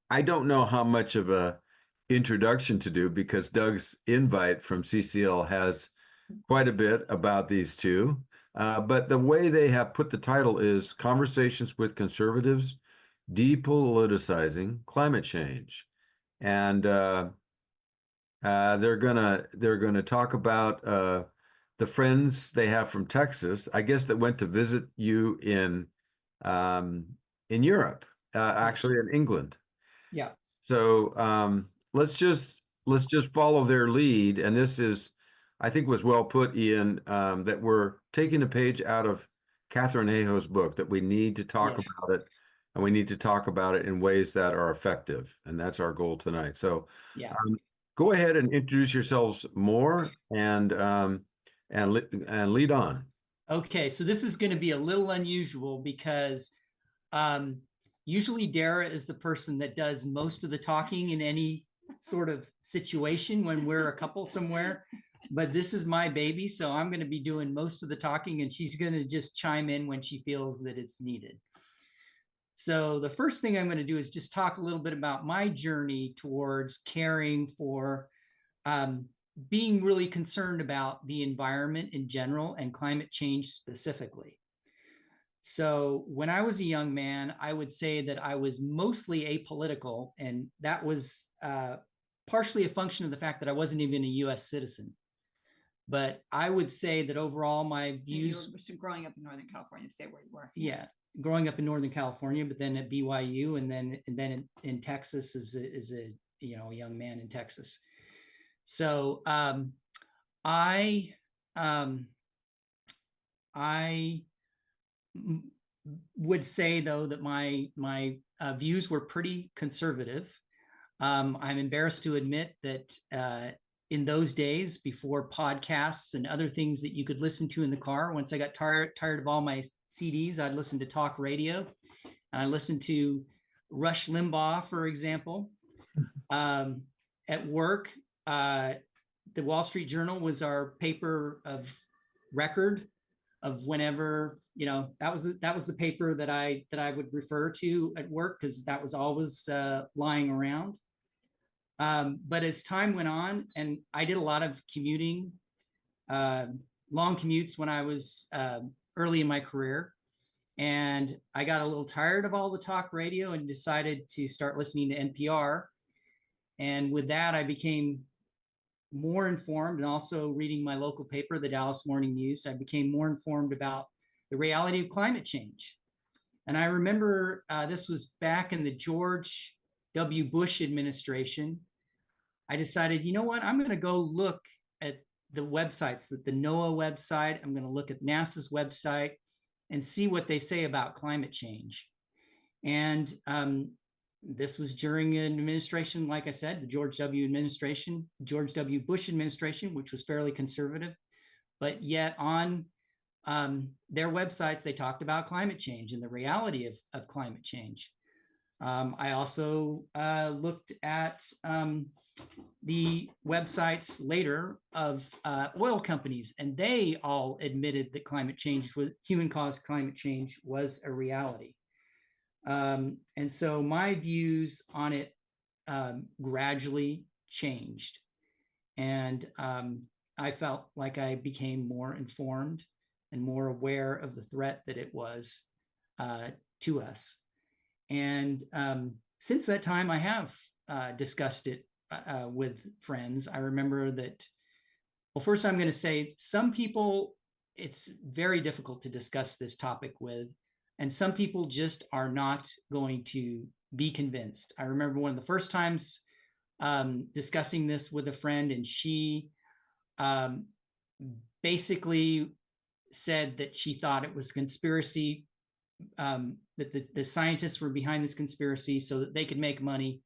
I don't know how much of a introduction to do because Doug's invite from CCL has quite a bit about these two. But the way they have put the title is Conversations with Conservatives, Depoliticizing Climate Change. And they're gonna talk about the friends they have from Texas, I guess, that went to visit you um, in Europe, actually in England. Yeah. So let's just follow their lead, and this is, I think, was well put, Ian, that we're taking a page out of Katharine Hayhoe's book, that we need to talk Yes. about it, and we need to talk about it in ways that are effective, and that's our goal tonight. So Yeah. go ahead and introduce yourselves more, and lead on. Okay, so this is going to be a little unusual because um, usually Dara is the person that does most of the talking in any sort of situation when we're a couple somewhere. But this is my baby, so I'm going to be doing most of the talking, and she's going to just chime in when she feels that it's needed. So the first thing I'm going to do is just talk a little bit about my journey towards caring for um, being really concerned about the environment in general and climate change specifically. So when I was a young man, I would say that I was mostly apolitical, and that was partially a function of the fact that I wasn't even a US citizen. But I would say that overall my views. You were growing up in Northern California, say where you were. Yeah, growing up in Northern California, but then at BYU, and then in Texas as a young man in Texas. So I I would say though that my views were pretty conservative. I'm embarrassed to admit that in those days, before podcasts and other things that you could listen to in the car, once I got tired of all my CDs, I'd listen to talk radio. I listened to Rush Limbaugh, for example. At work, the Wall Street Journal was our paper of record of whenever, that was the paper that I would refer to at work, because that was always lying around. But as time went on, and I did a lot of commuting, long commutes when I was early in my career, and I got a little tired of all the talk radio and decided to start listening to NPR. And with that, I became more informed, and also reading my local paper, the Dallas Morning News, I became more informed about the reality of climate change. And I remember this was back in the George W. Bush administration. I decided, you know what, I'm going to go look at the websites, that the NOAA website, I'm going to look at NASA's website and see what they say about climate change. And this was during an administration, like I said, the George W. Bush administration, which was fairly conservative, but yet on their websites, they talked about climate change and the reality of climate change. I also looked at the websites later of oil companies, and they all admitted that human-caused climate change was a reality. And so my views on it gradually changed, and I felt like I became more informed and more aware of the threat that it was to us. And since that time, I have discussed it with friends. I remember that, well, first I'm going to say some people, it's very difficult to discuss this topic with, and some people just are not going to be convinced. I remember one of the first times discussing this with a friend, and she basically said that she thought it was conspiracy, that the scientists were behind this conspiracy so that they could make money,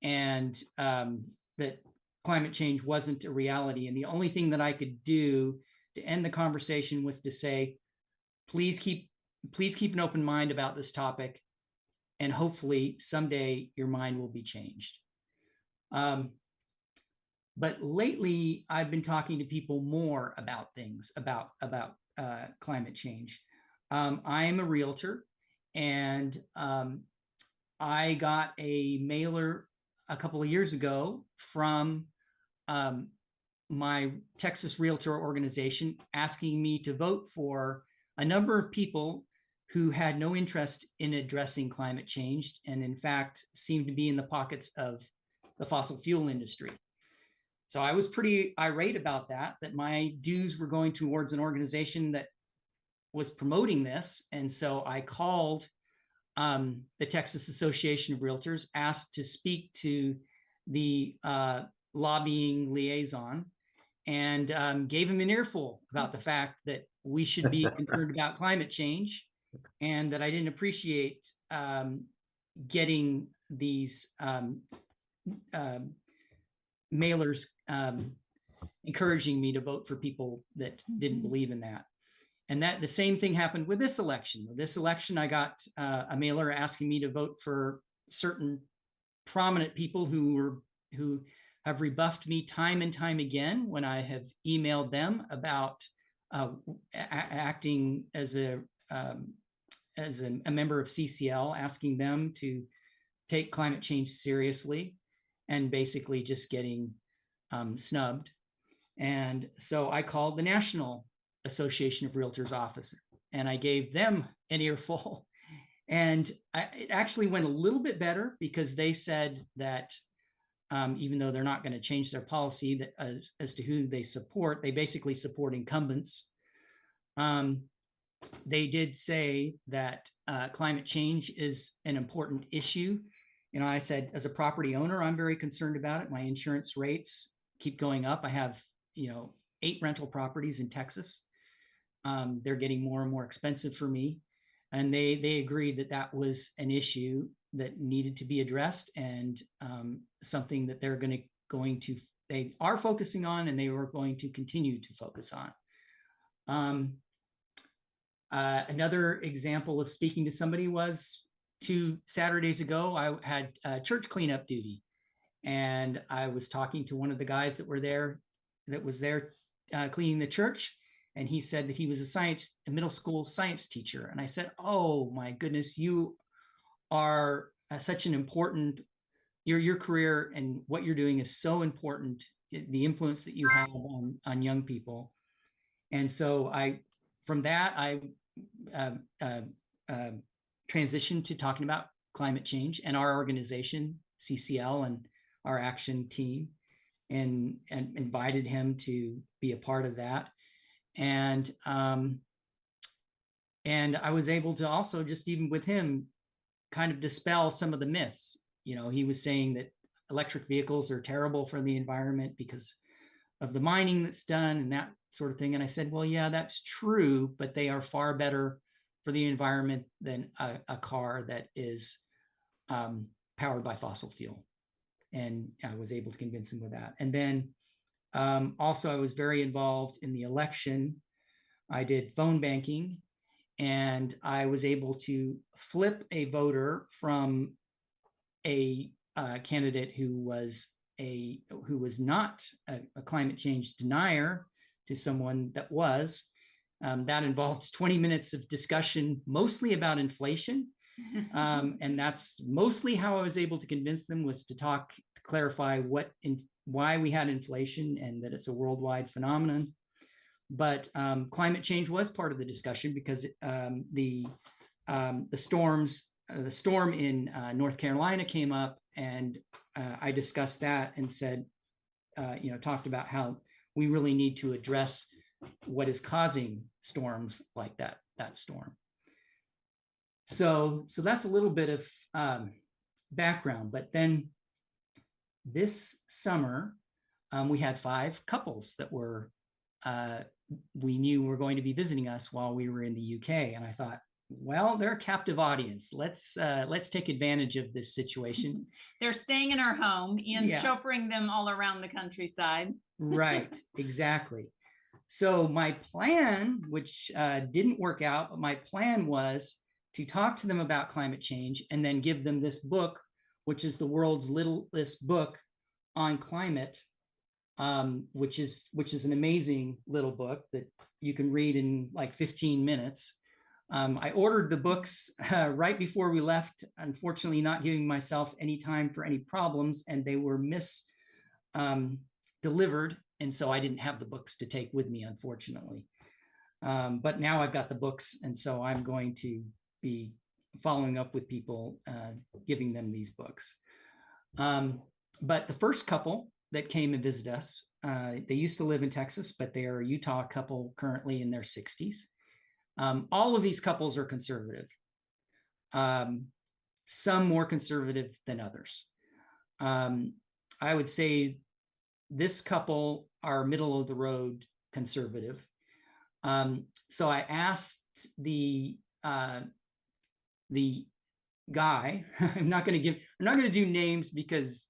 and that climate change wasn't a reality. And the only thing that I could do to end the conversation was to say, please keep an open mind about this topic, and hopefully someday your mind will be changed. But lately, I've been talking to people more about things about climate change. I am a realtor, and I got a mailer a couple of years ago from my Texas Realtor organization asking me to vote for a number of people who had no interest in addressing climate change and in fact seemed to be in the pockets of the fossil fuel industry. So I was pretty irate about that my dues were going towards an organization that was promoting this. And so I called the Texas Association of Realtors, asked to speak to the lobbying liaison, and gave him an earful about the fact that we should be concerned about climate change, and that I didn't appreciate getting these mailers encouraging me to vote for people that didn't believe in that. And that the same thing happened with this election. With this election, I got a mailer asking me to vote for certain prominent people who have rebuffed me time and time again when I have emailed them about acting as a member of CCL, asking them to take climate change seriously, and basically just getting snubbed. And so I called the National Association of Realtors office and I gave them an earful. And it actually went a little bit better because they said that even though they're not going to change their policy that as to who they support, they basically support incumbents. They did say that climate change is an important issue. You know, I said, as a property owner, I'm very concerned about it. My insurance rates keep going up. I have, 8 rental properties in Texas. They're getting more and more expensive for me. And they agreed that that was an issue that needed to be addressed, and something that they are focusing on, and they were going to continue to focus on. Another example of speaking to somebody was 2 Saturdays ago, I had church cleanup duty, and I was talking to one of the guys that was there cleaning the church. And he said that he was a middle school science teacher. And I said, oh my goodness, you are such an important, your career and what you're doing is so important, the influence that you have on young people. And so from that, I transitioned to talking about climate change and our organization, CCL, and our action team, and invited him to be a part of that. And I was able to also, just even with him, kind of dispel some of the myths. He was saying that electric vehicles are terrible for the environment because of the mining that's done and that sort of thing. And I said, well, yeah, that's true, but they are far better for the environment than a car that is powered by fossil fuel. And I was able to convince him with that. And then also, I was very involved in the election. I did phone banking, and I was able to flip a voter from a candidate who was not a climate change denier to someone that was. That involved 20 minutes of discussion, mostly about inflation. And that's mostly how I was able to convince them, was to clarify why we had inflation and that it's a worldwide phenomenon. But climate change was part of the discussion because the storm in North Carolina came up, and I discussed that and said, talked about how we really need to address what is causing storms like that storm. So that's a little bit of background. But then this summer, we had 5 couples that we knew were going to be visiting us while we were in the UK. And I thought, well, they're a captive audience. Let's take advantage of this situation. They're staying in our home. Ian's chauffeuring them all around the countryside. Right, exactly. So my plan, which didn't work out, but my plan was to talk to them about climate change and then give them this book, which is the world's littlest book on climate, which is an amazing little book that you can read in like 15 minutes. I ordered the books right before we left, unfortunately not giving myself any time for any problems, and they were delivered, and so I didn't have the books to take with me, unfortunately. But now I've got the books, and so I'm going to be following up with people, giving them these books. But the first couple that came and visited us, they used to live in Texas, but they are a Utah couple currently in their 60s. All of these couples are conservative, some more conservative than others. I would say this couple are middle of the road conservative. So I asked the guy, I'm not going to do names because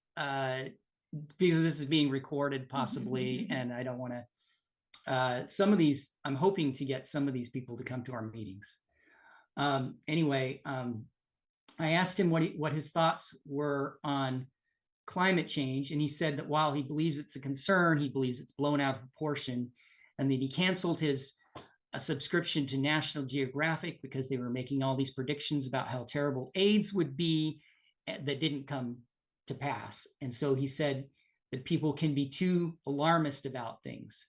this is being recorded possibly, and I don't want to. I'm hoping to get some of these people to come to our meetings. Anyway, I asked him what his thoughts were on climate change, and he said that while he believes it's a concern, he believes it's blown out of proportion, and that he canceled his subscription to National Geographic because they were making all these predictions about how terrible AIDS would be that didn't come to pass. And so he said that people can be too alarmist about things.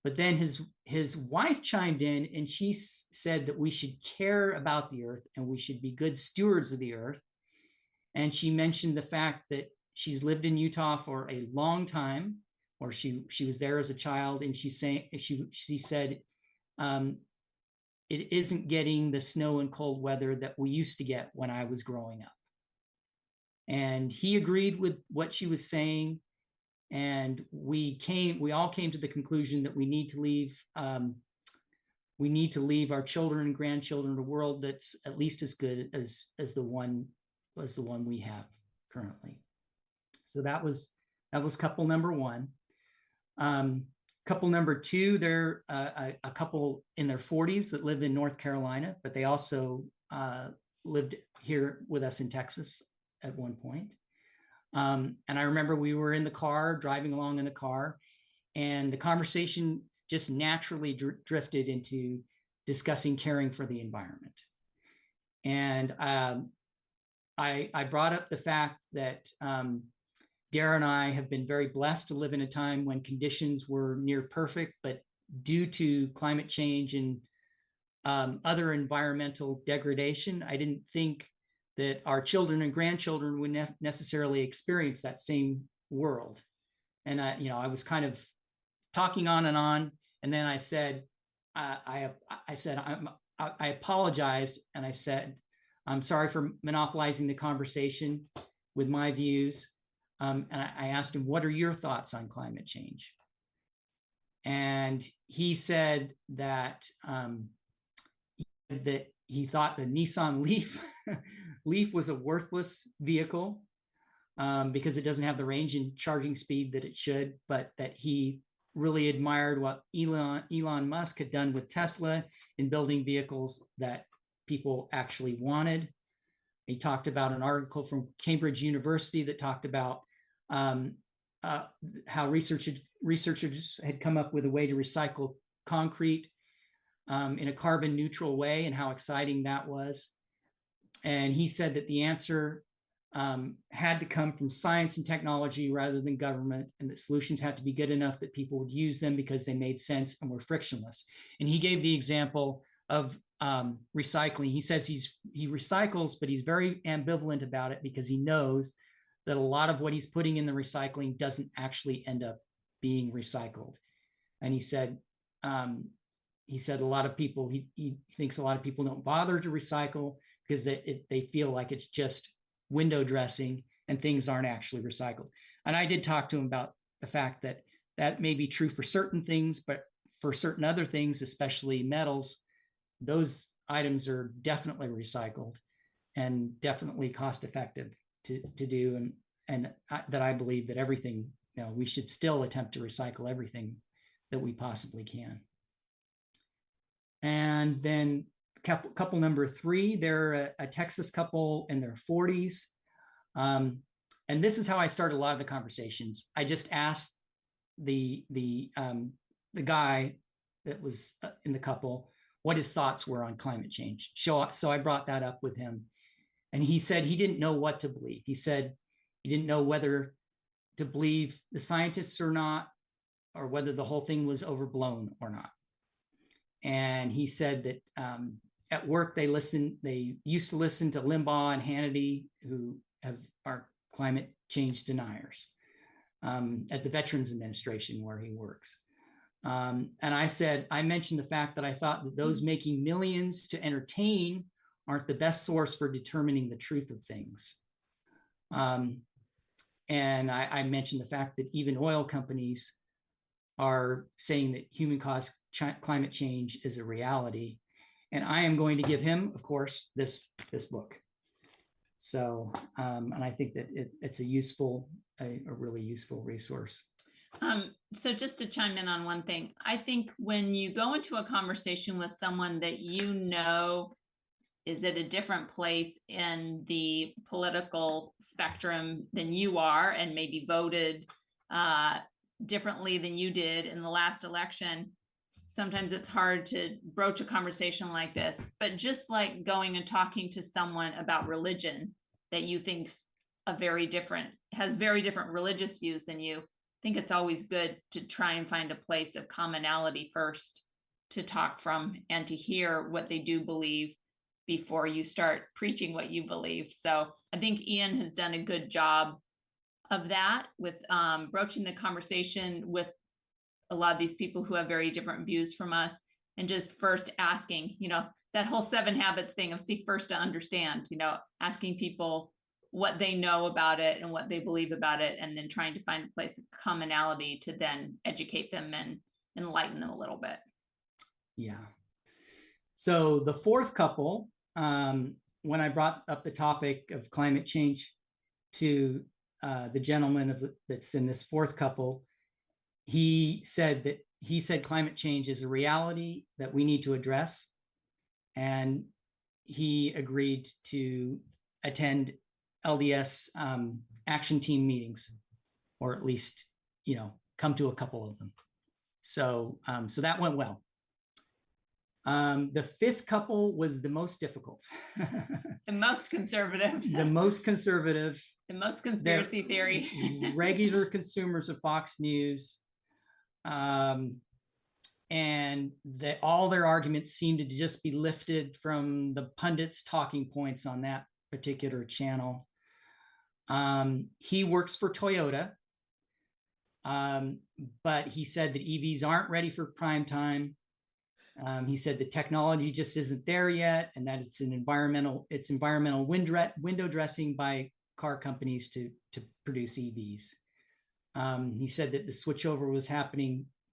But then his wife chimed in, and she said that we should care about the earth and we should be good stewards of the earth. And she mentioned the fact that she's lived in Utah for a long time, or she was there as a child, and she said it isn't getting the snow and cold weather that we used to get when I was growing up. And he agreed with what she was saying. And we all came to the conclusion that we need to leave our children and grandchildren a world that's at least as good as the one we have currently. So that was couple number one. Couple number two, they're a couple in their 40s that live in North Carolina, but they also lived here with us in Texas at one point. And I remember we were in the car, driving along in the car, and the conversation just naturally drifted into discussing caring for the environment. And I brought up the fact that Dara and I have been very blessed to live in a time when conditions were near perfect, but due to climate change and other environmental degradation, I didn't think that our children and grandchildren would necessarily experience that same world. And I was kind of talking on, and then I said, I apologized, and I said, I'm sorry for monopolizing the conversation with my views. And I asked him, what are your thoughts on climate change? And he said that he thought the Nissan Leaf was a worthless vehicle because it doesn't have the range and charging speed that it should, but that he really admired what Elon Musk had done with Tesla in building vehicles that people actually wanted. He talked about an article from Cambridge University that talked about how researchers had come up with a way to recycle concrete in a carbon neutral way, and how exciting that was. And he said that the answer had to come from science and technology rather than government, and that solutions had to be good enough that people would use them because they made sense and were frictionless. And he gave the example of recycling. He says he recycles, but he's very ambivalent about it because he knows that a lot of what he's putting in the recycling doesn't actually end up being recycled. And he said a lot of people, he thinks a lot of people don't bother to recycle because they feel like it's just window dressing and things aren't actually recycled. And I did talk to him about the fact that may be true for certain things, but for certain other things, especially metals, those items are definitely recycled and definitely cost effective to do. And that I believe that everything, we should still attempt to recycle everything that we possibly can. And then couple number three, they're a Texas couple in their 40s. And this is how I started a lot of the conversations. I just asked the guy that was in the couple, what his thoughts were on climate change. So I brought that up with him, and he said he didn't know what to believe. He said he didn't know whether to believe the scientists or not, or whether the whole thing was overblown or not. And he said that at work they used to listen to Limbaugh and Hannity, who are climate change deniers, at the Veterans Administration where he works. And I mentioned the fact that I thought that those making millions to entertain aren't the best source for determining the truth of things. And I mentioned the fact that even oil companies are saying that human-caused climate change is a reality. And I am going to give him, of course, this book. So, and I think that it's a really useful resource. So just to chime in on one thing, I think when you go into a conversation with someone that you know is at a different place in the political spectrum than you are, and maybe voted differently than you did in the last election, sometimes it's hard to broach a conversation like this. But just like going and talking to someone about religion that you think's has very different religious views than you, I think it's always good to try and find a place of commonality first to talk from and to hear what they do believe before you start preaching what you believe. So I think Ian has done a good job of that with broaching the conversation with a lot of these people who have very different views from us, and just first asking, that whole 7 habits thing of seek first to understand, asking people what they know about it and what they believe about it, and then trying to find a place of commonality to then educate them and enlighten them a little bit. Yeah. So the fourth couple, when I brought up the topic of climate change to the gentleman that's in this fourth couple, he said climate change is a reality that we need to address, and he agreed to attend LDS action team meetings, or at least come to a couple of them. So that went well. The fifth couple was the most difficult. The most conservative. The most conservative. The most conspiracy theory. Regular consumers of Fox News. And that all their arguments seemed to just be lifted from the pundits' talking points on that particular channel. He works for Toyota, but he said that EVs aren't ready for prime time. He said the technology just isn't there yet, and that it's environmental window dressing by car companies to produce EVs. He said that the switchover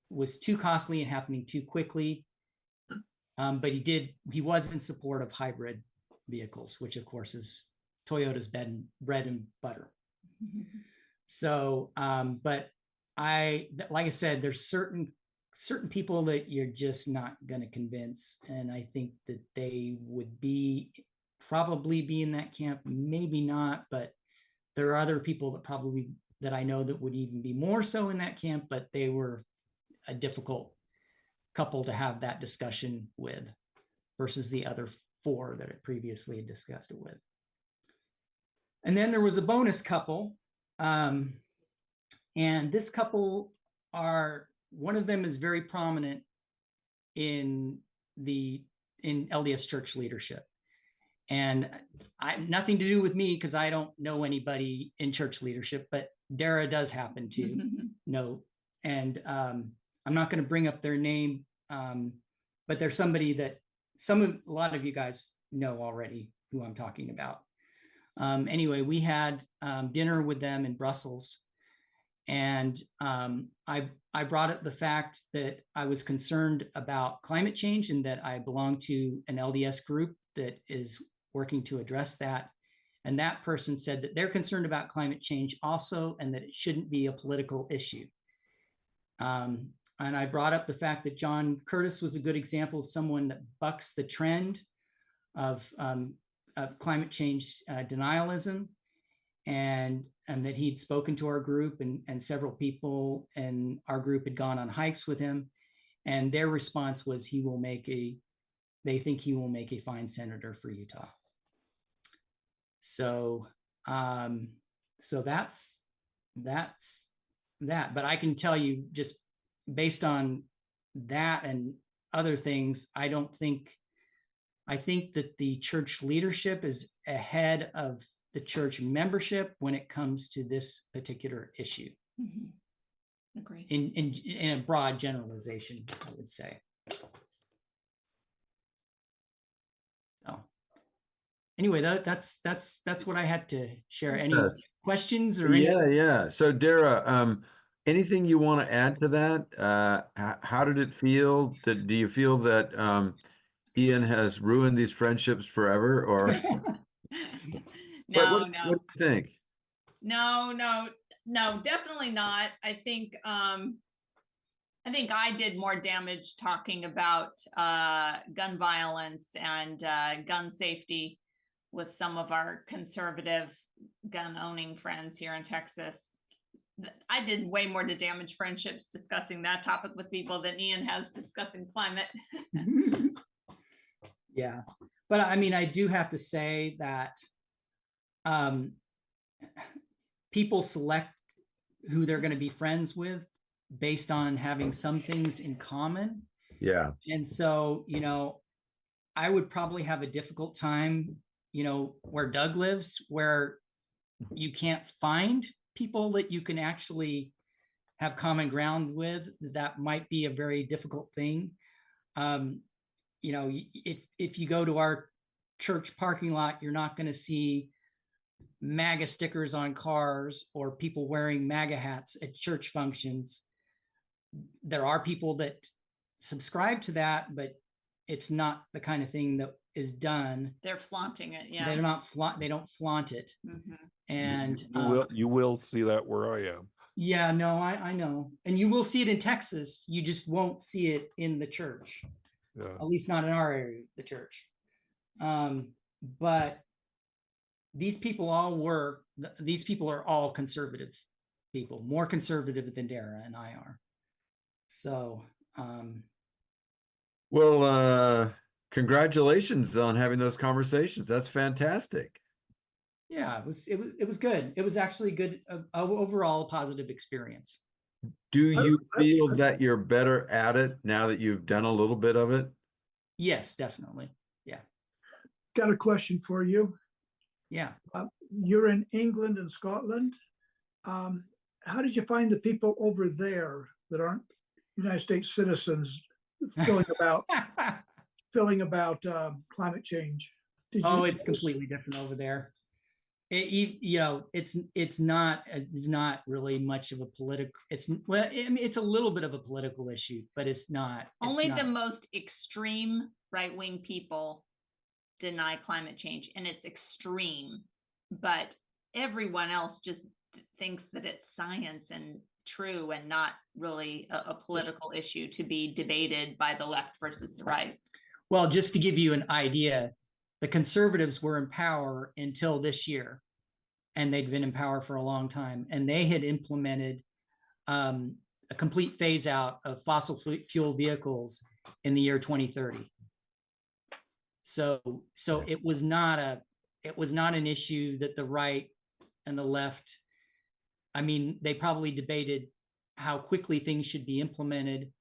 was too costly and happening too quickly. But he was in support of hybrid vehicles, which of course is Toyota's bread and butter. Mm-hmm. So, but like I said, there's certain people that you're just not going to convince. And I think that they would probably be in that camp, maybe not, but there are other people that I know that would even be more so in that camp, but they were a difficult couple to have that discussion with versus the other 4 that I previously had discussed it with. And then there was a bonus couple. And this couple one of them is very prominent in LDS church leadership. And nothing to do with me because I don't know anybody in church leadership, but Dara does happen to know. And I'm not going to bring up their name, but there's somebody that a lot of you guys know already who I'm talking about. Anyway, we had dinner with them in Brussels, and I brought up the fact that I was concerned about climate change and that I belong to an LDS group that is working to address that. And that person said that they're concerned about climate change also, and that it shouldn't be a political issue. And I brought up the fact that John Curtis was a good example of someone that bucks the trend of climate change denialism, and that he'd spoken to our group, and several people in our group had gone on hikes with him, and their response was he will make a they think he will make a fine senator for Utah. So, so that's that. But I can tell you, just based on that and other things, I think that the church leadership is ahead of the church membership when it comes to this particular issue. Agree. In a broad generalization, I would say. So anyway, that's what I had to share. Any Yes. questions or anything? Yeah. So Dara, anything you want to add to that? How did it feel? Do you feel that Ian has ruined these friendships forever, or No, what do you think? No, definitely not. I think I did more damage talking about gun violence and gun safety with some of our conservative gun owning friends here in Texas. I did way more to damage friendships discussing that topic with people than Ian has discussing climate. Yeah, but I mean, I do have to say that people select who they're going to be friends with based on having some things in common. Yeah. And so, I would probably have a difficult time, where Doug lives, where you can't find people that you can actually have common ground with. That might be a very difficult thing. If you go to our church parking lot, you're not going to see MAGA stickers on cars or people wearing MAGA hats at church functions. There are people that subscribe to that, but it's not the kind of thing that is done. They're flaunting it. Yeah. They don't flaunt it. And you will see that where I am. Yeah, no, I know. And you will see it in Texas. You just won't see it in the church. Yeah. At least not in our area, the church. But these people are all conservative people, more conservative than Dara and I are. So, well, congratulations on having those conversations. That's fantastic. Yeah, it was good. It was actually good, overall positive experience. Do you feel that you're better at it now that you've done a little bit of it? Yes, definitely. Yeah. Got a question for you. Yeah. You're in England and Scotland. How did you find the people over there that aren't United States citizens feeling about climate change? It's completely different over there. It's not really much of a political. It's a little bit of a political issue, but it's not. Only the most extreme right-wing people deny climate change, and it's extreme. But everyone else just thinks that it's science and true, and not really a political issue to be debated by the left versus the right. Well, just to give you an idea, the conservatives were in power until this year, and they'd been in power for a long time, and they had implemented a complete phase out of fossil fuel vehicles in the year 2030. So it was not an issue that the right and the left, I mean, they probably debated how quickly things should be implemented,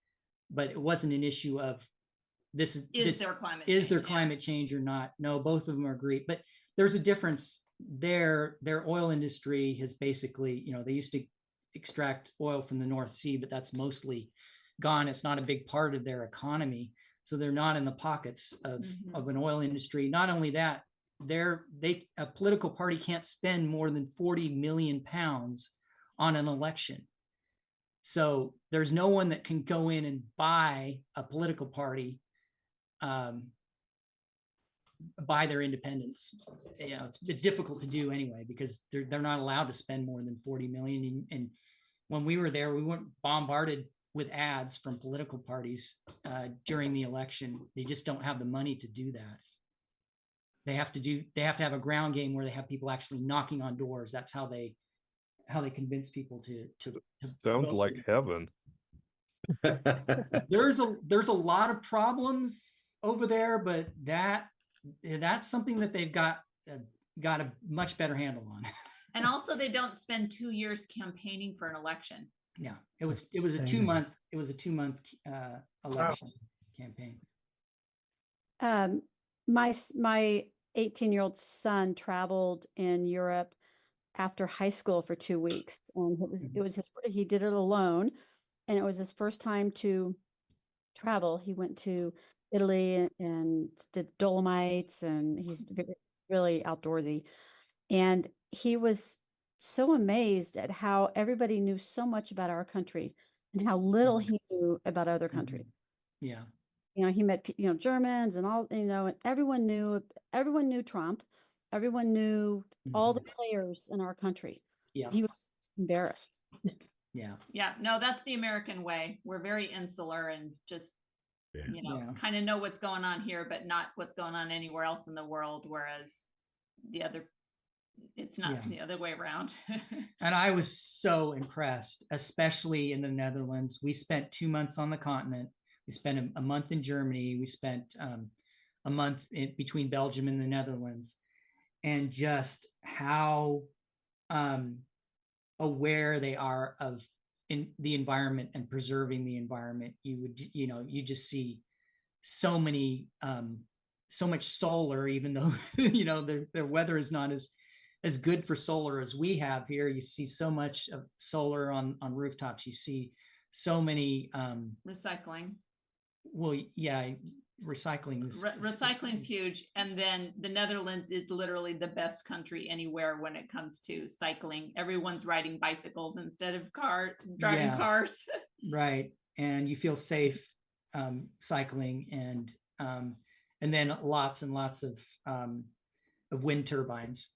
but it wasn't an issue of is there climate change or not. No, both of them are agreed, but there's a difference there. Their oil industry has basically, they used to extract oil from the North Sea, but that's mostly gone. It's not a big part of their economy, so they're not in the pockets of an oil industry. Not only that, a political party can't spend more than 40 million pounds on an election. So there's no one that can go in and buy a political party, buy their independence. It's a bit difficult to do anyway, because they're not allowed to spend more than 40 million. And when we were there, we weren't bombarded with ads from political parties during the election. They just don't have the money to do that. They have to have a ground game where they have people actually knocking on doors. That's how they convince people to Sounds like heaven. There's a lot of problems over there, but that's something that they've got a much better handle on. And also they don't spend 2 years campaigning for an election. Yeah, it was a Dang. 2-month election campaign. My 18-year-old son traveled in Europe after high school for 2 weeks, and he did it alone, and it was his first time to travel. He went to Italy and did Dolomites, and he's really outdoorsy. And he was so amazed at how everybody knew so much about our country and how little he knew about other countries. Yeah. He met, Germans and all, and everyone knew Trump. Everyone knew all the players in our country. Yeah. He was just embarrassed. Yeah. Yeah, no, that's the American way. We're very insular and just, Yeah. kind of know what's going on here, but not what's going on anywhere else in the world. Whereas it's not the other way around. And I was so impressed, especially in the Netherlands. We spent 2 months on the continent. We spent a month in Germany. We spent a month between Belgium and the Netherlands, and just how aware they are of in the environment and preserving the environment. You just see so much solar, even though their weather is not as good for solar as we have here. You see so much of solar on rooftops. You see so many Recycling. well, yeah, recycling is Recycling's huge. And then the Netherlands is literally the best country anywhere when it comes to cycling. Everyone's riding bicycles instead of driving cars. right. And you feel safe cycling, and then lots and lots of wind turbines.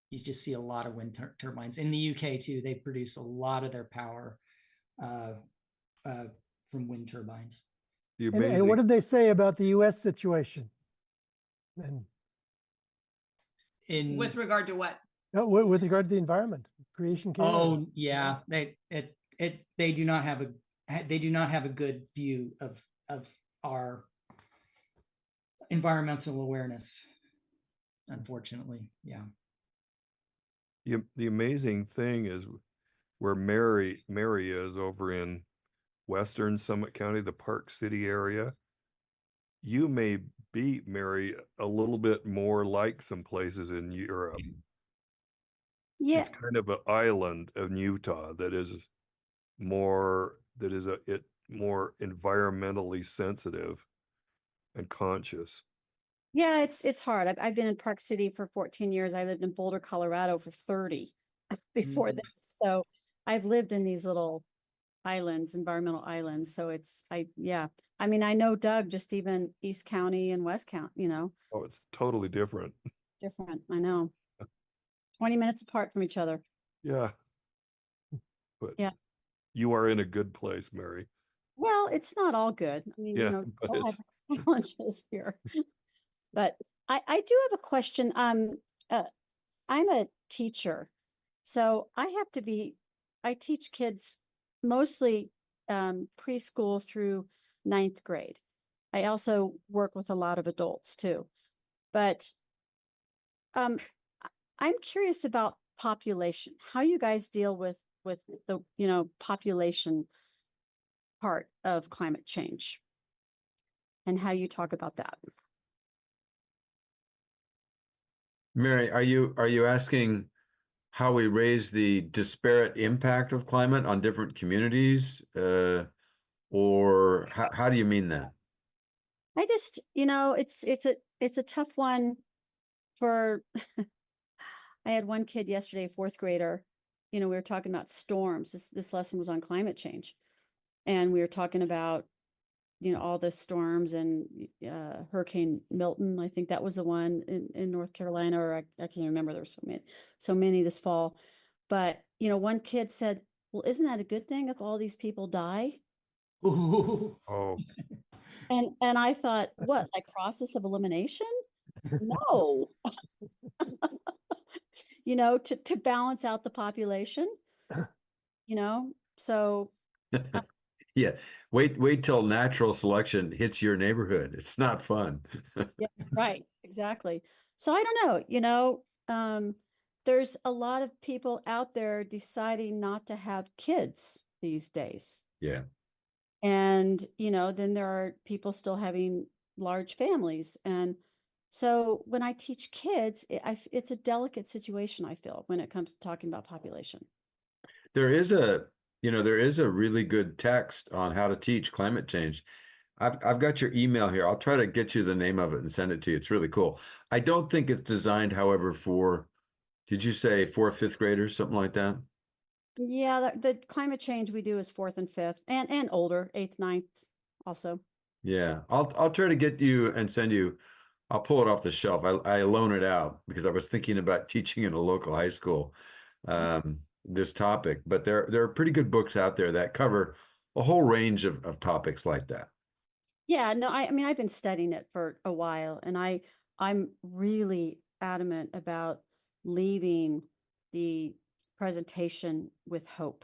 You just see a lot of wind turbines in the UK too. They produce a lot of their power from wind turbines. And what did they say about the U.S. situation? And With regard to what? with regard to the environment, creation care? Oh yeah, they do not have a good view of our environmental awareness, unfortunately. Yeah. The amazing thing is where Mary is over in Western Summit County, the Park City area. You may beat Mary a little bit more like some places in Europe. Yeah. It's kind of an island of Utah that is more environmentally sensitive and conscious. Yeah, it's hard. I've been in Park City for 14 years. I lived in Boulder, Colorado for 30 before this. So I've lived in these little islands, environmental islands. So I know Doug, just even East County and West County, Oh, it's totally different. different. I know. 20 minutes apart from each other. Yeah. But Yeah. You are in a good place, Mary. Well, it's not all good. I mean, Yeah, but all it's have challenges here. But I do have a question. I'm a teacher, so I teach kids mostly preschool through 9th grade. I also work with a lot of adults too. But I'm curious about population, how you guys deal with the population part of climate change and how you talk about that. Mary, are you asking how we raise the disparate impact of climate on different communities, or how do you mean that? I just, it's a tough one for. I had one kid yesterday, 4th grader. We were talking about storms. This lesson was on climate change, and we were talking about all the storms and Hurricane Milton. I think that was the one in North Carolina, or I can't remember. There were so many this fall. But, one kid said, well, isn't that a good thing if all these people die? Ooh. Oh, And I thought, what, like process of elimination? No. To balance out the population, so Yeah. Wait till natural selection hits your neighborhood. It's not fun. Yeah, right, exactly. So I don't know, there's a lot of people out there deciding not to have kids these days. Yeah. And, then there are people still having large families. And so when I teach kids, it's a delicate situation, I feel, when it comes to talking about population. There is there is a really good text on how to teach climate change. I've got your email here. I'll try to get you the name of it and send it to you. It's really cool. I don't think it's designed, however, for, did you say fourth, fifth graders, something like that? Yeah, the climate change we do is fourth and fifth and older, eighth, ninth also. Yeah, I'll try to get you and send you. I'll pull it off the shelf. I loan it out because I was thinking about teaching in a local high school this topic. But there are pretty good books out there that cover a whole range of topics like that. Yeah, no, I mean, I've been studying it for a while, and I'm really adamant about leaving the presentation with hope,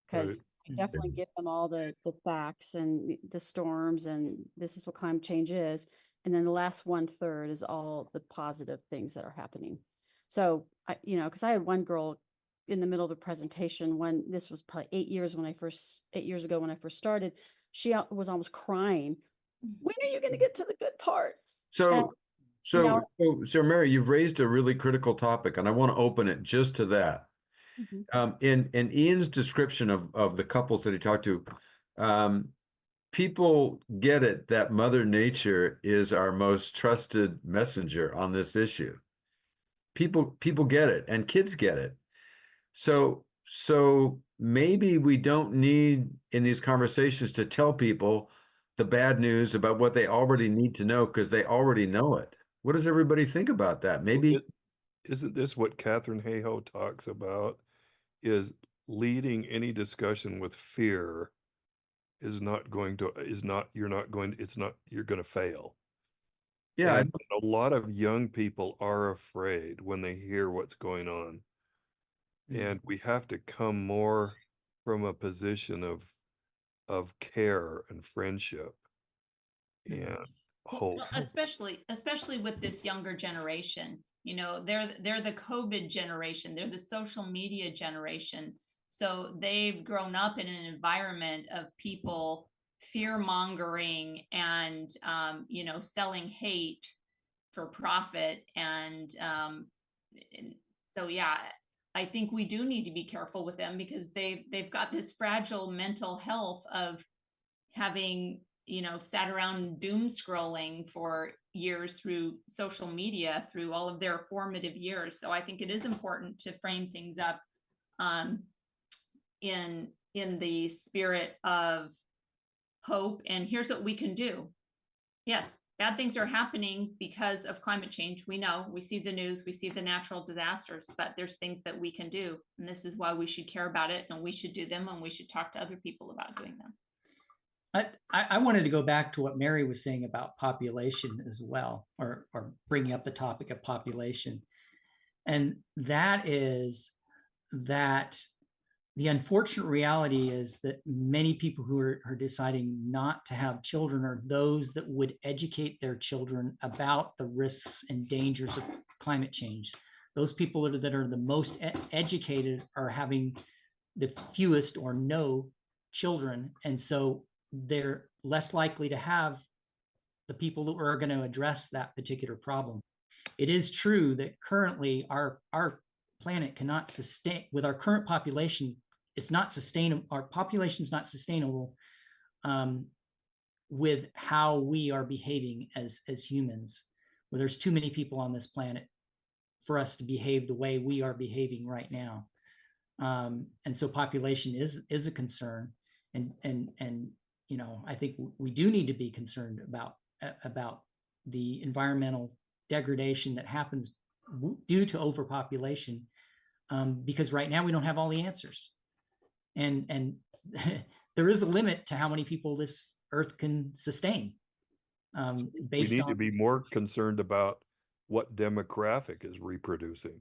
because I definitely give them all the facts and the storms, and this is what climate change is. And then the last 1/3 is all the positive things that are happening. So because I had one girl in the middle of a presentation when this was probably 8 years ago when I first started, she was almost crying. When are you going to get to the good part? So, know- Mary, you've raised a really critical topic, and I want to open it just to that. Mhm. In Ian's description of the couples that he talked to, people get it that Mother Nature is our most trusted messenger on this issue. People get it, and kids get it. So maybe we don't need in these conversations to tell people the bad news about what they already need to know because they already know it. What does everybody think about that? Maybe Isn't this what Katharine Hayhoe talks about? Is leading any discussion with fear you're going to fail. yeah, And a lot of young people are afraid when they hear what's going on. And we have to come more from a position of care and friendship and hope. Well, especially with this younger generation, they're the COVID generation, they're the social media generation. So they've grown up in an environment of people fear mongering and selling hate for profit. And so yeah, I think we do need to be careful with them because they've got this fragile mental health of having sat around doom scrolling for years through social media through all of their formative years. So I think it is important to frame things up in the spirit of hope, and here's what we can do. Yes, bad things are happening because of climate change. We know, we see the news, we see the natural disasters, but there's things that we can do, and this is why we should care about it, and we should do them, and we should talk to other people about doing them. I wanted to go back to what Mary was saying about population as well, or bringing up the topic of population. And that is that the unfortunate reality is that many people who are deciding not to have children are those that would educate their children about the risks and dangers of climate change. Those people that are the most educated are having the fewest or no children. And so they're less likely to have the people that are going to address that particular problem. It is true that currently our planet cannot sustain, with our current population, it's not sustainable. Our population is not sustainable with how we are behaving as humans, where there's too many people on this planet for us to behave the way we are behaving right now. And so population is a concern, and I think we do need to be concerned about the environmental degradation that happens due to overpopulation, because right now we don't have all the answers, and there is a limit to how many people this earth can sustain. We need to be more concerned about what demographic is reproducing.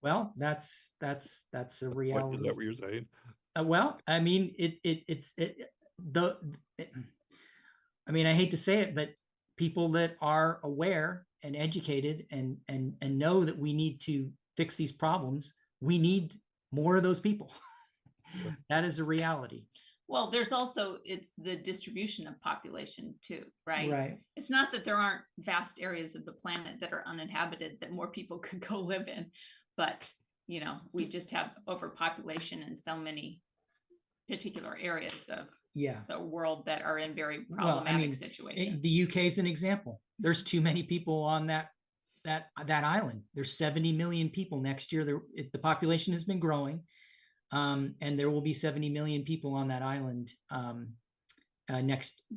Well, that's a reality. Is that what you're saying? Well, I mean, I mean, I hate to say it, but people that are aware and educated and know that we need to fix these problems, we need more of those people. Sure. That is a reality. Well, there's also, it's the distribution of population too, right? Right. It's not that there aren't vast areas of the planet that are uninhabited that more people could go live in, but you know, we just have overpopulation in so many particular areas of Yeah. the world that are in very Well, problematic I mean, situations. the UK is an example. There's too many people on that island. There's 70 million people next year. The population has been growing, and there will be 70 million people on that island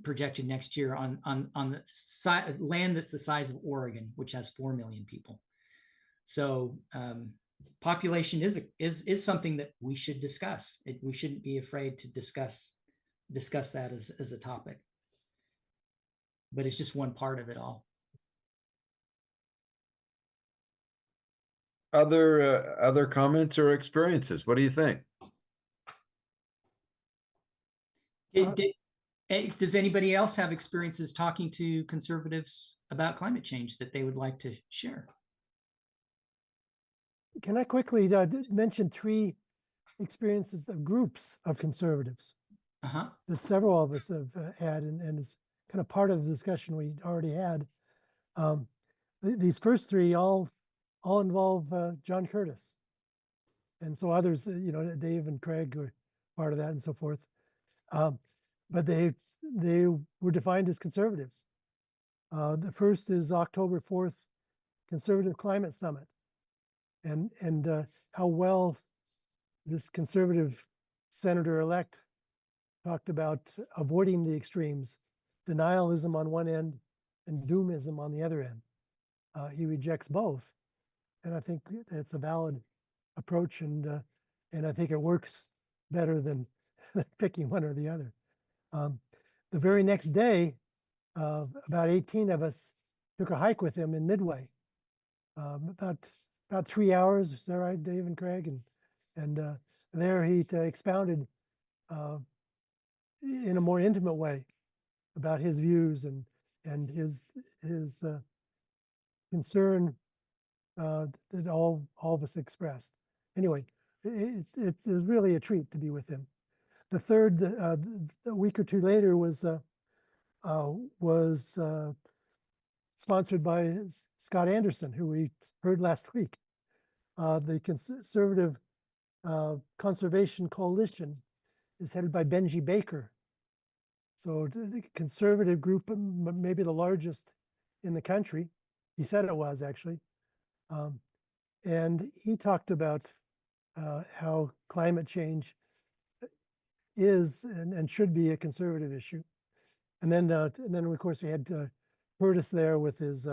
projected next year on the land that's the size of Oregon, which has 4 million people. So population is something that we should discuss. We shouldn't be afraid to discuss that as a topic. But it's just one part of it all. Other comments or experiences? What do you think? Does anybody else have experiences talking to conservatives about climate change that they would like to share? Can I quickly mention 3 experiences of groups of conservatives Uh-huh. that several of us have had, and is kind of part of the discussion we already had. These first 3 all involve John Curtis, and so others, you know, Dave and Craig were part of that, and so forth. But they were defined as conservatives. The first is October 4th, Conservative Climate Summit, and how well this conservative senator-elect talked about avoiding the extremes, denialism on one end and doomism on the other end. He rejects both, and I think it's a valid approach, and I think it works better than picking one or the other. The very next day, about 18 of us took a hike with him in Midway. About 3 hours. Is that right, Dave and Craig? And there he expounded in a more intimate way about his views and his concern that all of us expressed. Anyway, it was really a treat to be with him. The third, a week or 2 later, was sponsored by Scott Anderson, who we heard last week. The Conservative Conservation Coalition is headed by Benji Baker. So the conservative group, maybe the largest in the country. He said it was, actually. And he talked about how climate change is and should be a conservative issue. And then of course we had Curtis there with his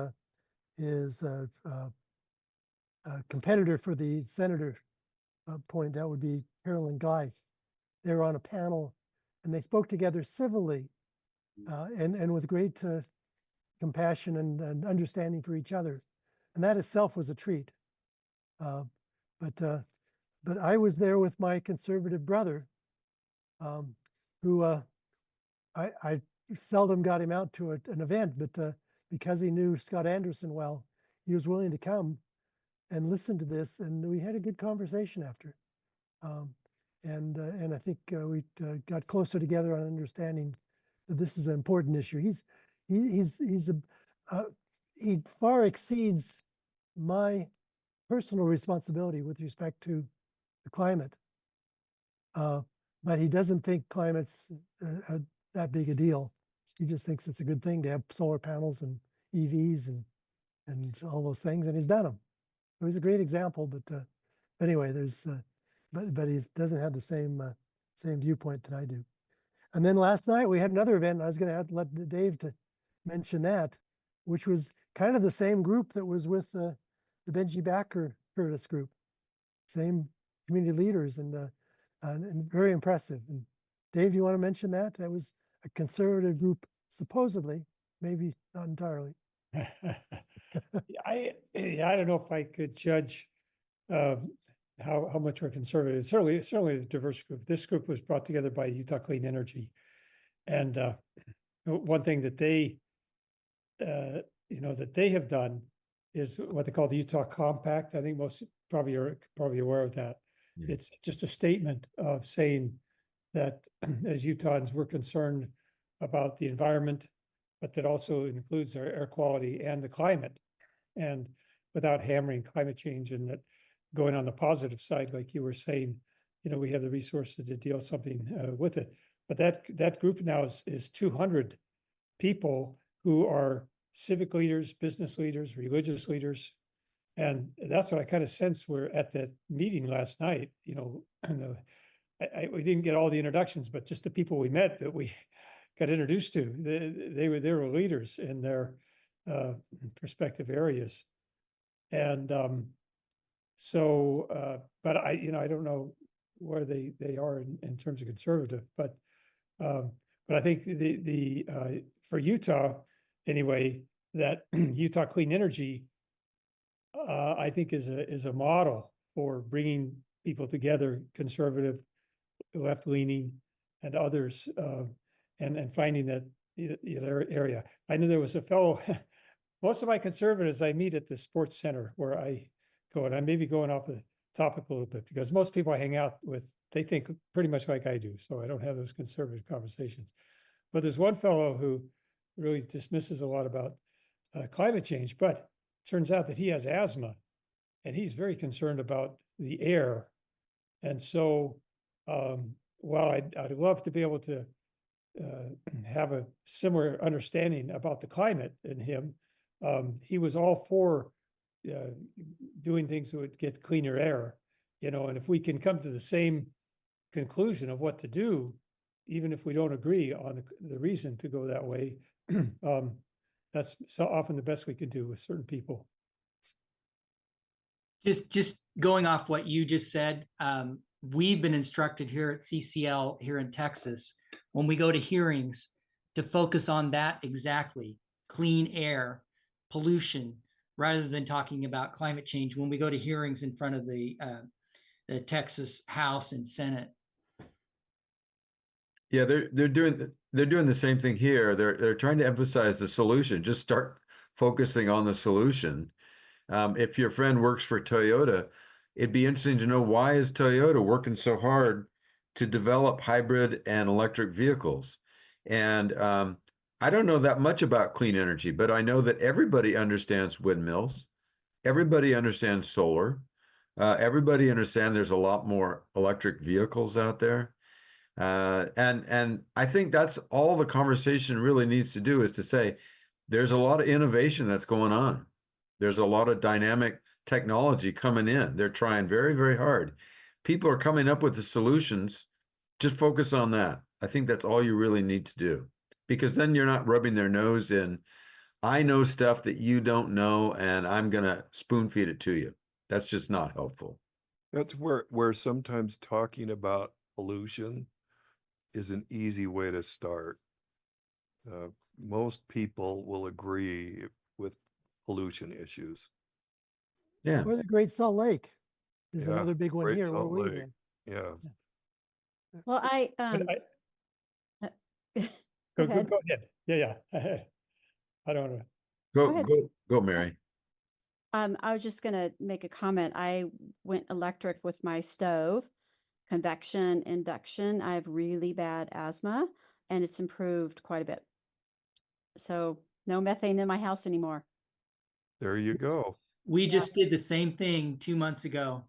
competitor for the senator point. That would be Carolyn Guy. They were on a panel, and they spoke together civilly and with great compassion and understanding for each other, and that itself was a treat. But I was there with my conservative brother, who I seldom got him out to an event, but because he knew Scott Anderson well, he was willing to come and listen to this, and we had a good conversation after. And I think we got closer together on understanding that this is an important issue. He far exceeds my personal responsibility with respect to the climate, but he doesn't think climate's that big a deal. He just thinks it's a good thing to have solar panels and EVs and all those things, and he's done them. So he's a great example. But anyway, there's but he doesn't have the same viewpoint that I do. And then last night we had another event. And I was going to have to let Dave to mention that, which was kind of the same group that was with the Benji Backer Curtis group, same community leaders, and very impressive. And Dave, do you want to mention that? That was a conservative group, supposedly, maybe not entirely. I don't know if I could judge how much we're conservative. Certainly a diverse group. This group was brought together by Utah Clean Energy. And one thing that they, that they have done is what they call the Utah Compact. I think most probably are aware of that. Yeah. It's just a statement of saying that as Utahns, we're concerned about the environment, but that also includes our air quality and the climate. And without hammering climate change, and that going on the positive side, like you were saying, we have the resources to deal something with it. But that group now is 200 people who are civic leaders, business leaders, religious leaders. And that's what I kind of sense we're at that meeting last night, and we didn't get all the introductions, but just the people we met that we got introduced to, they were leaders in their respective areas. And but I don't know where they are in terms of conservative, but I think the for Utah anyway, that Utah Clean Energy I think is a model for bringing people together, conservative, left leaning, and others, and finding that area. I know there was a fellow. Most of my conservatives I meet at the sports center where I go, and I may be going off the topic a little bit because most people I hang out with, they think pretty much like I do. So I don't have those conservative conversations. But there's one fellow who really dismisses a lot about climate change, but turns out that he has asthma and he's very concerned about the air. And so while I'd love to be able to have a similar understanding about the climate in him, he was all for doing things that would get cleaner air, and if we can come to the same conclusion of what to do, even if we don't agree on the reason to go that way, that's so often the best we can do with certain people. Just going off what you just said, we've been instructed here at CCL here in Texas, when we go to hearings, to focus on that exactly, clean air, pollution, rather than talking about climate change when we go to hearings in front of the Texas House and Senate. Yeah, they're doing the same thing here. They're trying to emphasize the solution. Just start focusing on the solution. If your friend works for Toyota, it'd be interesting to know, why is Toyota working so hard to develop hybrid and electric vehicles? And I don't know that much about clean energy, but I know that everybody understands windmills. Everybody understands solar. Everybody understands there's a lot more electric vehicles out there. And I think that's all the conversation really needs to do, is to say, there's a lot of innovation that's going on. There's a lot of dynamic technology coming in. They're trying very, very hard. People are coming up with the solutions. Just focus on that. I think that's all you really need to do, because then you're not rubbing their nose in, I know stuff that you don't know, and I'm going to spoon feed it to you. That's just not helpful. That's where sometimes talking about pollution is an easy way to start. Most people will agree with pollution issues. Yeah. Or the Great Salt Lake is Yeah, another big one Great here where Salt we Lake. live. Yeah. Well, Go ahead. ahead. Yeah. I don't know. ahead. Go, Mary. I was just gonna make a comment. I went electric with my stove, convection, induction. I have really bad asthma, and it's improved quite a bit. So no methane in my house anymore. There you go. We Yeah. just did the same thing 2 months ago.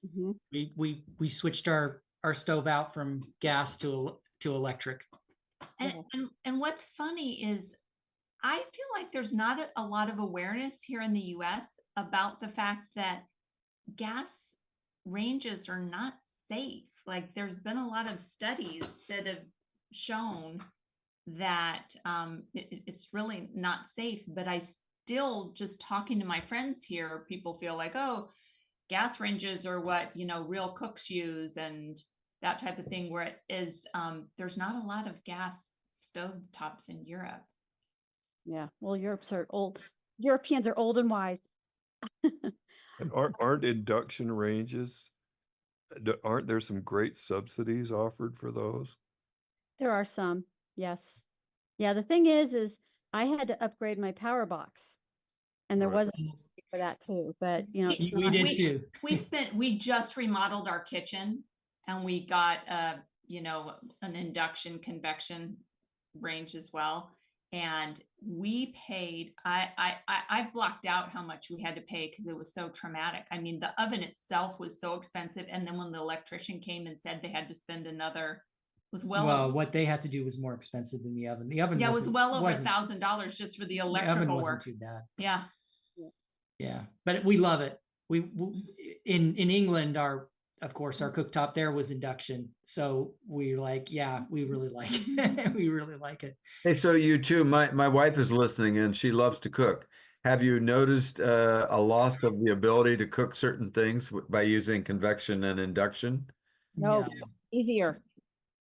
Mhm. We switched our stove out from gas to electric. And what's funny is, I feel like there's not a lot of awareness here in the US about the fact that gas ranges are not safe. Like, there's been a lot of studies that have shown that it's really not safe. But I still, just talking to my friends here, people feel like, oh, gas ranges are what, real cooks use and that type of thing, where it is, there's not a lot of gas stove tops in Europe. Yeah. Well, Europeans are old and wise. And aren't induction ranges Aren't there some great subsidies offered for those? There are some, yes. Yeah, the thing is I had to upgrade my power box. And there Right. was a subsidy for that too, but you know, it's We not. did too. We just remodeled our kitchen and we got you know, an induction convection range as well. And we paid, I've blocked out how much we had to pay because it was so traumatic. I mean, the oven itself was so expensive. And then when the electrician came and said they had to spend another, was Well, what they had to do was more expensive than the oven. The oven yeah, it was wasn't- well over wasn't- $1,000 just for the The oven electrical wasn't work. too bad. Yeah. Yeah, but we love it. In England, of course our cooktop there was induction, so we like, yeah, we really like it. We really like it. Hey, so you too, my wife is listening and she loves to cook. Have you noticed a loss of the ability to cook certain things by using convection and induction? No, easier.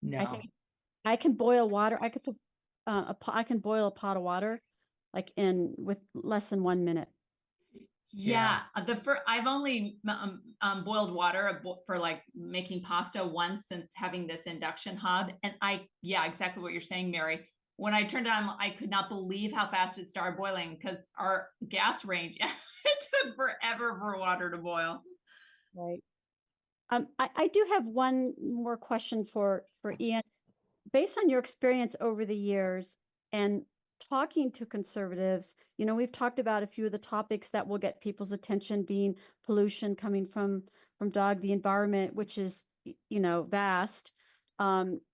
no. I think I can boil water. I could put I can boil a pot of water like with less than 1 minute. Yeah, I've only boiled water for like making pasta once since having this induction hob, and yeah, exactly what you're saying, Mary. When I turned it on, I could not believe how fast it started boiling because our gas range, it took forever for water to boil. Right. I do have one more question for Ian. Based on your experience over the years and talking to conservatives, you know, we've talked about a few of the topics that will get people's attention, being pollution coming from dog, the environment, which is, you know, vast.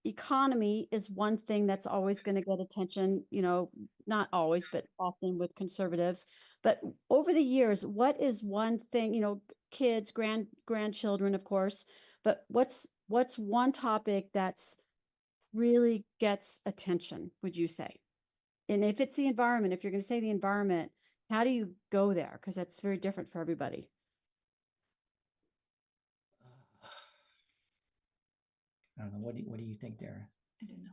Economy is one thing that's always going to get attention, you know, not always, but often with conservatives. But over the years, what is one thing, you know, kids, grandchildren, of course, but what's one topic that's really gets attention, would you say? And if it's the environment, if you're going to say the environment, how do you go there? Because that's very different for everybody. I don't know. What do you think, Dara? I don't know.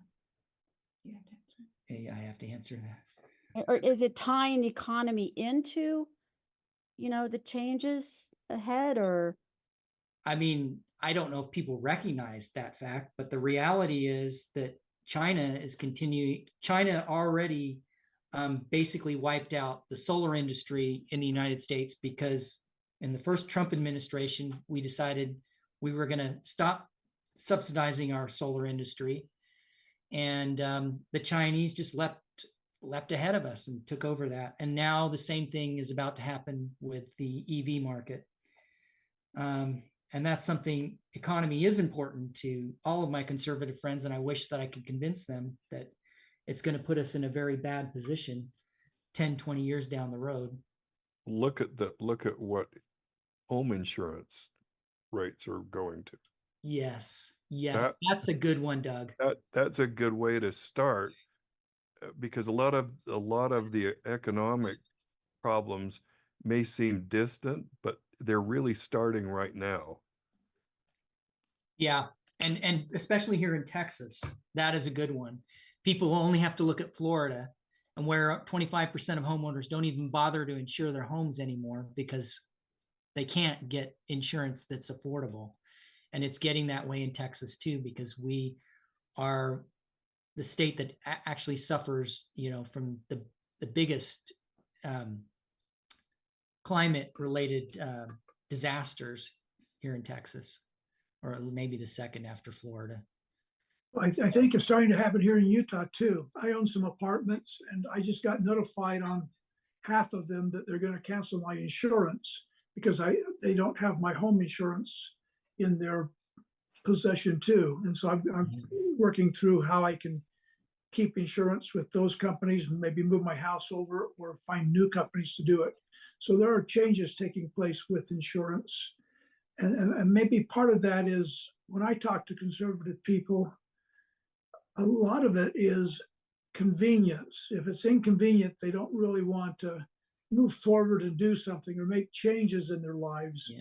You have to answer. Hey, I have to answer that. Or is it tying the economy into, you know, the changes ahead? Or I mean, I don't know if people recognize that fact, but the reality is that China is continuing. China already basically wiped out the solar industry in the United States because in the first Trump administration, we decided we were going to stop subsidizing our solar industry. And the Chinese just leapt ahead of us and took over that. And now the same thing is about to happen with the EV market. And that's something, economy is important to all of my conservative friends. And I wish that I could convince them that it's going to put us in a very bad position 10, 20 years down the road. Look at what home insurance rates are going to. Yes. That's a good one, Doug. That's a good way to start, because a lot of the economic problems may seem distant, but they're really starting right now. Yeah. And especially here in Texas, that is a good one. People will only have to look at Florida, and where 25% of homeowners don't even bother to insure their homes anymore because they can't get insurance that's affordable. And it's getting that way in Texas too, because we are the state that actually suffers, you know, from the biggest climate related disasters here in Texas, or maybe the second after Florida. I think it's starting to happen here in Utah too. I own some apartments and I just got notified on half of them that they're going to cancel my insurance because they don't have my home insurance in their possession too. And so I'm working through how I can keep insurance with those companies and maybe move my house over or find new companies to do it. So there are changes taking place with insurance. And maybe part of that is when I talk to conservative people, a lot of it is convenience. If it's inconvenient, they don't really want to move forward and do something or make changes in their lives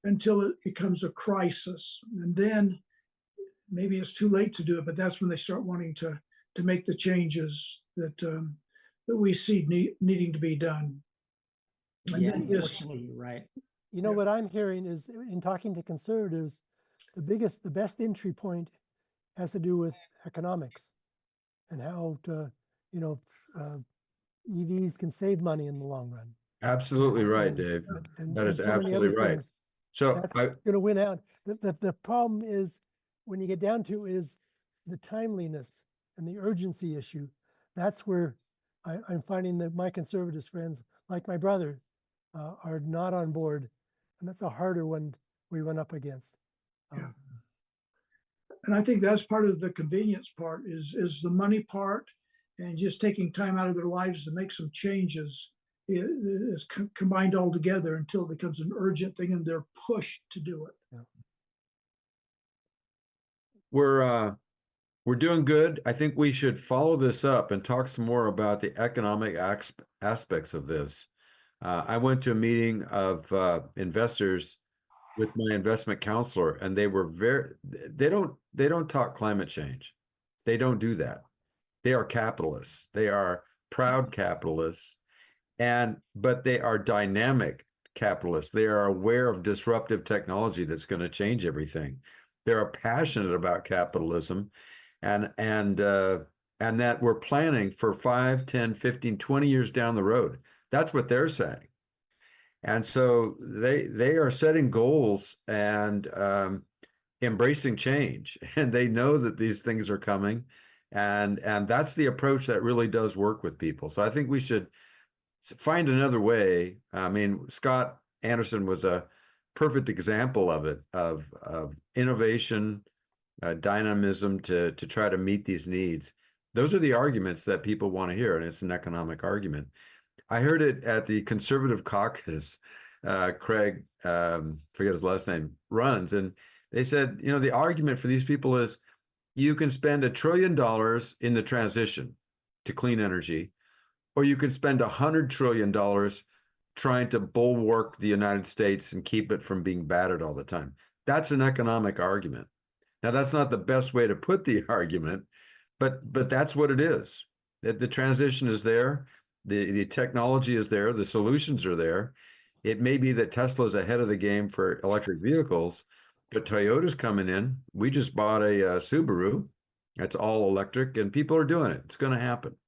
until it becomes a crisis. And then maybe it's too late to do it, but that's when they start wanting to make the changes that that we see needing to be done. And Yeah, then just, unfortunately, you're right. You know, what I'm hearing is in talking to conservatives, the best entry point has to do with economics and how to, you know, EVs can save money in the long run. Absolutely right, And- Dave. And That is so many absolutely other right. things. So That's I, gonna win out. The problem is, when you get down to it, is the timeliness and the urgency issue. That's where I'm finding that my conservative friends, like my brother, are not on board. And that's a harder one we run up against. Yeah. And I think that's part of the convenience part is the money part, and just taking time out of their lives to make some changes is combined all together until it becomes an urgent thing and they're pushed to do it. we're doing good. I think we should follow this up and talk some more about the economic aspects of this. I went to a meeting of investors with my investment counselor, and they were they don't talk climate change. They don't do that. They are capitalists. They are proud capitalists, but they are dynamic capitalists. They are aware of disruptive technology that's going to change everything. They're passionate about capitalism, and that we're planning for 5, 10, 15, 20 years down the road. That's what they're saying. And so they are setting goals and embracing change, and they know that these things are coming, and that's the approach that really does work with people. So I think we should find another way. I mean, Scott Anderson was a perfect example of it, of innovation, dynamism to try to meet these needs. Those are the arguments that people want to hear, and it's an economic argument. I heard it at the Conservative Caucus. Craig, forget his last name, runs, and they said, you know, the argument for these people is you can spend $1 trillion in the transition to clean energy, or you can spend $100 trillion trying to bulwark the United States and keep it from being battered all the time. That's an economic argument. Now, that's not the best way to put the argument, but that's what it is. The transition is there. The technology is there. The solutions are there. It may be that Tesla's ahead of the game for electric vehicles, but Toyota's coming in. We just bought a Subaru. That's all electric, and people are doing it. It's going to happen.